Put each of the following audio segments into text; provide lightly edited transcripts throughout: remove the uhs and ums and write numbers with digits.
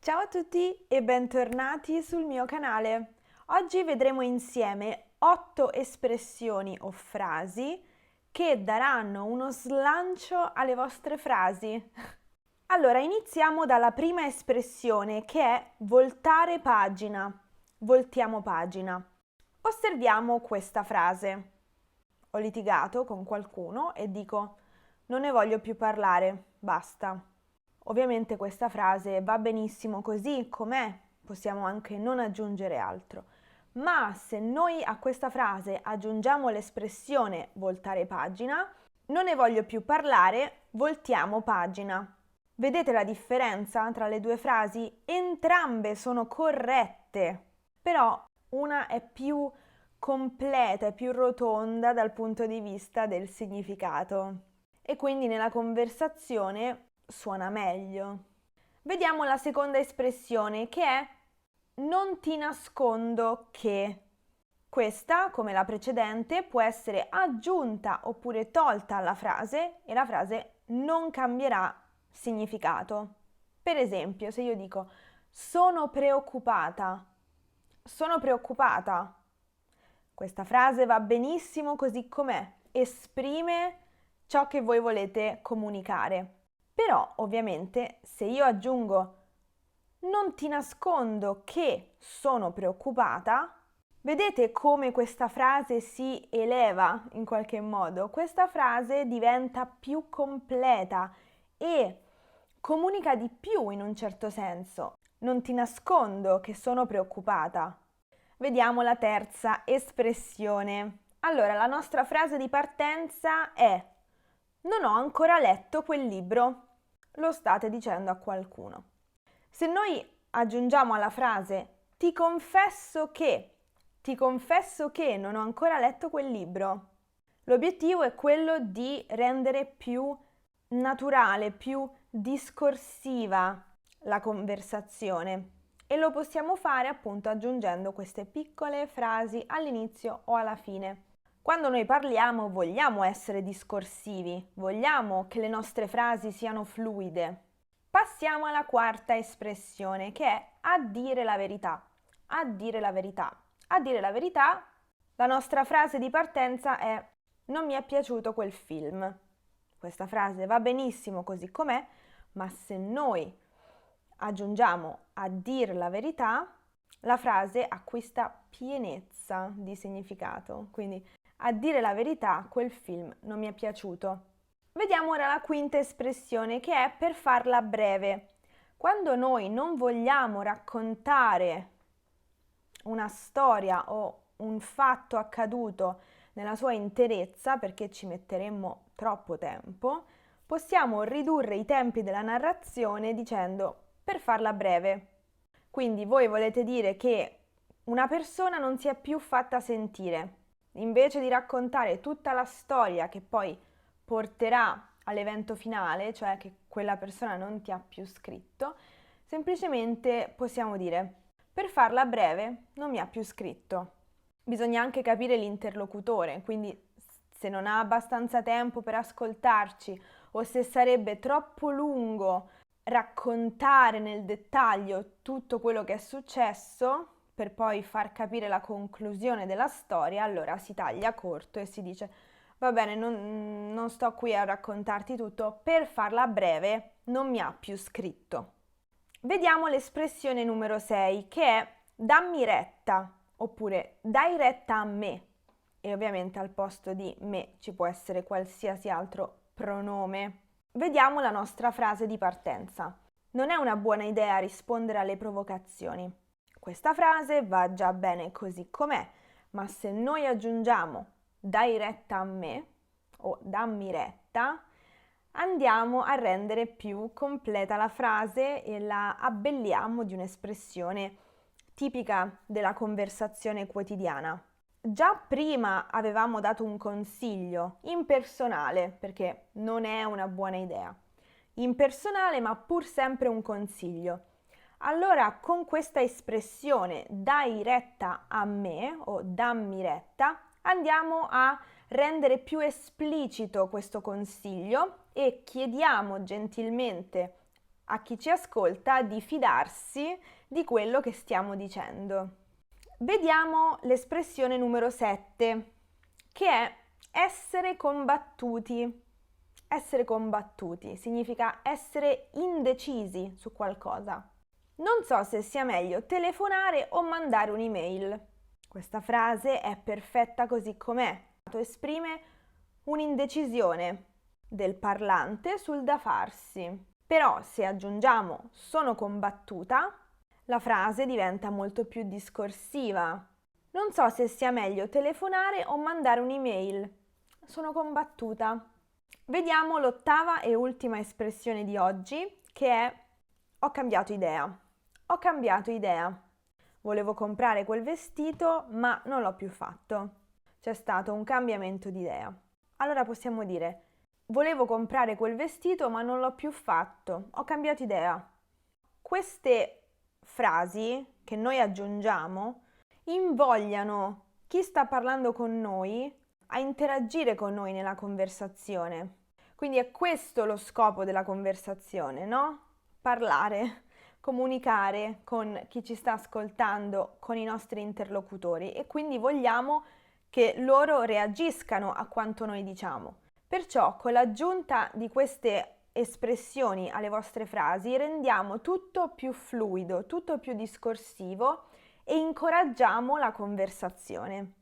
Ciao a tutti e bentornati sul mio canale. Oggi vedremo insieme 8 espressioni o frasi che daranno uno slancio alle vostre frasi. Allora, iniziamo dalla prima espressione che è voltare pagina. Voltiamo pagina. Osserviamo questa frase. Ho litigato con qualcuno e dico: non ne voglio più parlare, basta. Ovviamente questa frase va benissimo così com'è, possiamo anche non aggiungere altro. Ma se noi a questa frase aggiungiamo l'espressione voltare pagina, non ne voglio più parlare, voltiamo pagina. Vedete la differenza tra le due frasi? Entrambe sono corrette, però una è più completa, è più rotonda dal punto di vista del significato e quindi nella conversazione suona meglio. Vediamo la seconda espressione che è non ti nascondo che. Questa, come la precedente, può essere aggiunta oppure tolta alla frase e la frase non cambierà significato. Per esempio, se io dico sono preoccupata, questa frase va benissimo così com'è, esprime ciò che voi volete comunicare. Però, ovviamente, se io aggiungo non ti nascondo che sono preoccupata, vedete come questa frase si eleva in qualche modo? Questa frase diventa più completa e comunica di più in un certo senso. Non ti nascondo che sono preoccupata. Vediamo la terza espressione. Allora, la nostra frase di partenza è: non ho ancora letto quel libro. Lo state dicendo a qualcuno. Se noi aggiungiamo alla frase ti confesso che non ho ancora letto quel libro, l'obiettivo è quello di rendere più naturale, più discorsiva la conversazione e lo possiamo fare appunto aggiungendo queste piccole frasi all'inizio o alla fine. Quando noi parliamo vogliamo essere discorsivi, vogliamo che le nostre frasi siano fluide. Passiamo alla quarta espressione che è a dire la verità. A dire la verità. A dire la verità, la nostra frase di partenza è non mi è piaciuto quel film. Questa frase va benissimo così com'è, ma se noi aggiungiamo a dire la verità, la frase acquista pienezza di significato. Quindi a dire la verità, quel film non mi è piaciuto. Vediamo ora la quinta espressione che è per farla breve. Quando noi non vogliamo raccontare una storia o un fatto accaduto nella sua interezza perché ci metteremmo troppo tempo, possiamo ridurre i tempi della narrazione dicendo per farla breve. Quindi voi volete dire che una persona non si è più fatta sentire. Invece di raccontare tutta la storia che poi porterà all'evento finale, cioè che quella persona non ti ha più scritto, semplicemente possiamo dire per farla breve non mi ha più scritto. Bisogna anche capire l'interlocutore, quindi se non ha abbastanza tempo per ascoltarci o se sarebbe troppo lungo raccontare nel dettaglio tutto quello che è successo per poi far capire la conclusione della storia, allora si taglia corto e si dice va bene, non sto qui a raccontarti tutto, per farla breve non mi ha più scritto. Vediamo l'espressione numero 6 che è dammi retta oppure dai retta a me e ovviamente al posto di me ci può essere qualsiasi altro pronome. Vediamo la nostra frase di partenza. Non è una buona idea rispondere alle provocazioni. Questa frase va già bene così com'è, ma se noi aggiungiamo dai retta a me o dammi retta, andiamo a rendere più completa la frase e la abbelliamo di un'espressione tipica della conversazione quotidiana. Già prima avevamo dato un consiglio impersonale, perché non è una buona idea. Impersonale, ma pur sempre un consiglio. Allora, con questa espressione dai retta a me o dammi retta, andiamo a rendere più esplicito questo consiglio e chiediamo gentilmente a chi ci ascolta di fidarsi di quello che stiamo dicendo. Vediamo l'espressione numero 7, che è essere combattuti. Essere combattuti significa essere indecisi su qualcosa. Non so se sia meglio telefonare o mandare un'email. Questa frase è perfetta così com'è. Esprime un'indecisione del parlante sul da farsi. Però se aggiungiamo sono combattuta, la frase diventa molto più discorsiva. Non so se sia meglio telefonare o mandare un'email. Sono combattuta. Vediamo l'ottava e ultima espressione di oggi, che è ho cambiato idea. Ho cambiato idea. Volevo comprare quel vestito, ma non l'ho più fatto. C'è stato un cambiamento di idea. Allora possiamo dire volevo comprare quel vestito, ma non l'ho più fatto. Ho cambiato idea. Queste frasi che noi aggiungiamo invogliano chi sta parlando con noi a interagire con noi nella conversazione. Quindi è questo lo scopo della conversazione, no? Parlare, comunicare con chi ci sta ascoltando, con i nostri interlocutori, e quindi vogliamo che loro reagiscano a quanto noi diciamo. Perciò con l'aggiunta di queste espressioni alle vostre frasi rendiamo tutto più fluido, tutto più discorsivo e incoraggiamo la conversazione.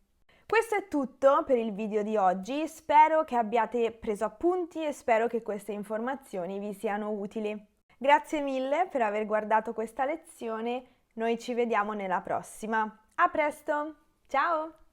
Questo è tutto per il video di oggi, spero che abbiate preso appunti e spero che queste informazioni vi siano utili. Grazie mille per aver guardato questa lezione, noi ci vediamo nella prossima. A presto, ciao!